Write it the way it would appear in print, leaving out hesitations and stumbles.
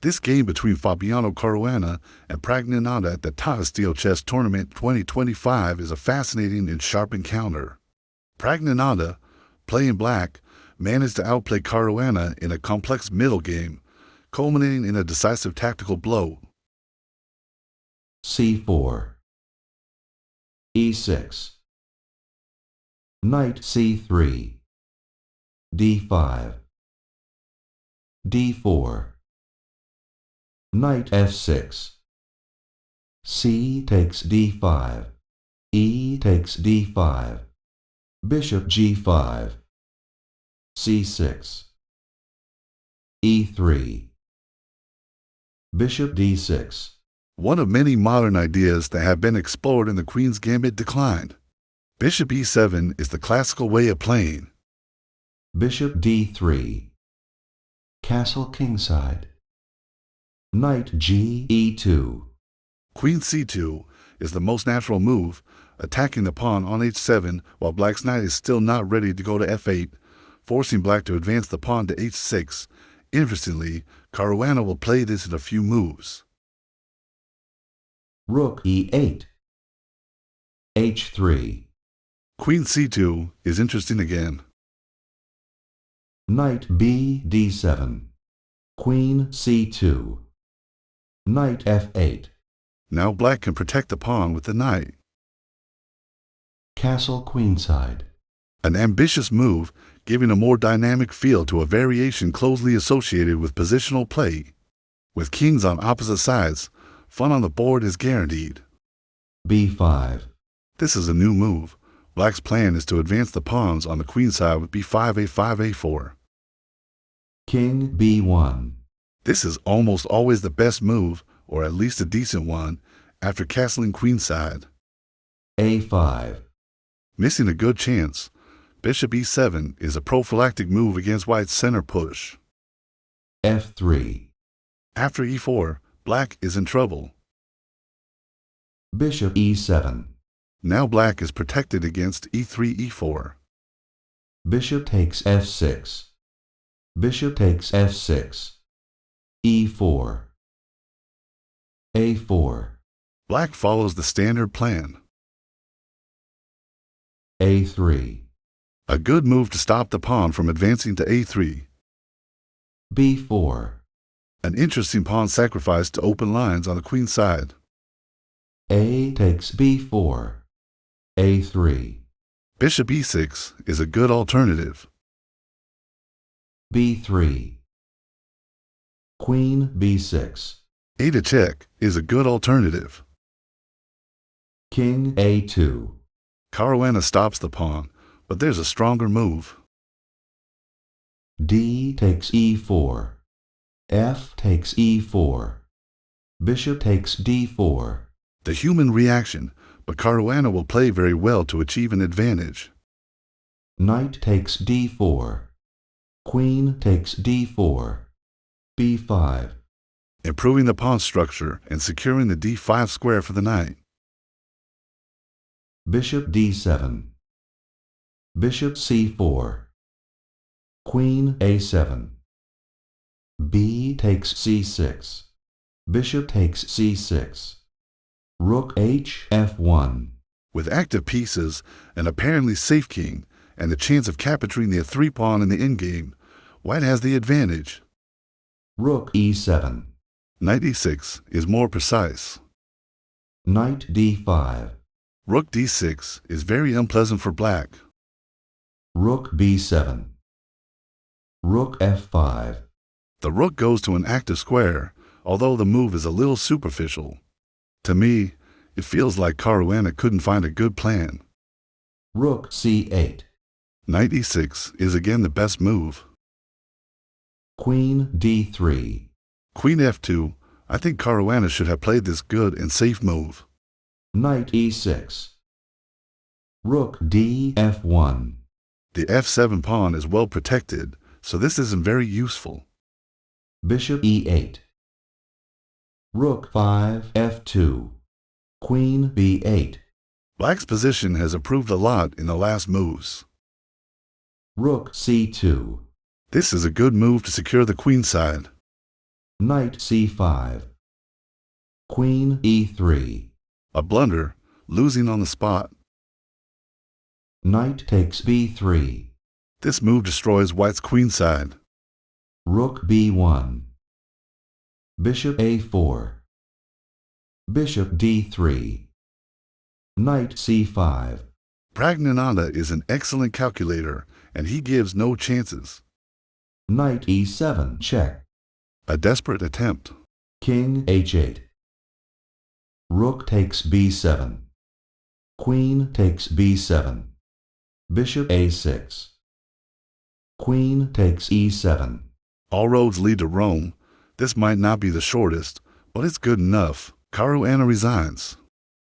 This game between Fabiano Caruana and Praggnanandhaa at the Tata Steel Chess Tournament 2025 is a fascinating and sharp encounter. Praggnanandhaa, playing black, managed to outplay Caruana in a complex middle game, culminating in a decisive tactical blow. c4, e6, knight c3, d5, d4, knight f6, c takes d5, e takes d5, bishop g5, c6, e3, bishop d6. One of many modern ideas that have been explored in the Queen's Gambit declined. Bishop e7 is the classical way of playing. Bishop d3, castle kingside, knight g e2. Queen c2 is the most natural move, attacking the pawn on h7 while black's knight is still not ready to go to f8, forcing black to advance the pawn to h6. Interestingly, Caruana will play this in a few moves. Rook e8, h3. Queen c2 is interesting again. Knight b d7, queen c2, knight f8. Now black can protect the pawn with the knight. Castle queenside. An ambitious move, giving a more dynamic feel to a variation closely associated with positional play. With kings on opposite sides, fun on the board is guaranteed. b5. This is a new move. Black's plan is to advance the pawns on the queen side with b5, a5, a4. King b1. This is almost always the best move, or at least a decent one, after castling queenside. a5. Missing a good chance. Bishop e7 is a prophylactic move against white's center push. f3. After e4, black is in trouble. Bishop e7. Now black is protected against e3, e4. Bishop takes f6. Bishop takes f6. e4. a4. Black follows the standard plan. a3. A good move to stop the pawn from advancing to a3. b4. An interesting pawn sacrifice to open lines on the queen side. A takes b4. a3. Bishop e6 is a good alternative. b3. Queen b6. A to check is a good alternative. King a2. Caruana stops the pawn, but there's a stronger move. D takes e4. F takes e4. Bishop takes d4. The human reaction, but Caruana will play very well to achieve an advantage. Knight takes d4. Queen takes d4. b5. Improving the pawn structure and securing the d5 square for the knight. Bishop d7. Bishop c4. Queen a7. B takes c6. Bishop takes c6. Rook h f1. With active pieces, an apparently safe king, and the chance of capturing the f3 pawn in the endgame, white has the advantage. Rook e7. Knight e6 is more precise. Knight d5. Rook d6 is very unpleasant for black. Rook b7. Rook f5. The rook goes to an active square, although the move is a little superficial. To me, it feels like Caruana couldn't find a good plan. Rook c8. Knight e6 is again the best move. Queen d3. Queen f2, I think Caruana should have played this good and safe move. Knight e6. Rook d f1. The f7 pawn is well protected, so this isn't very useful. Bishop e8. Rook 5 f2. Queen b8. Black's position has improved a lot in the last moves. Rook c2. This is a good move to secure the queen side. Knight c5. Queen e3. A blunder, losing on the spot. Knight takes b3. This move destroys white's queenside. Rook b1. Bishop a4. Bishop d3. Knight c5. Praggnanandhaa is an excellent calculator, and he gives no chances. Knight e7 check. A desperate attempt. King h8. Rook takes b7. Queen takes b7. Bishop a6. Queen takes e7. All roads lead to Rome. This might not be the shortest, but it's good enough. Caruana resigns.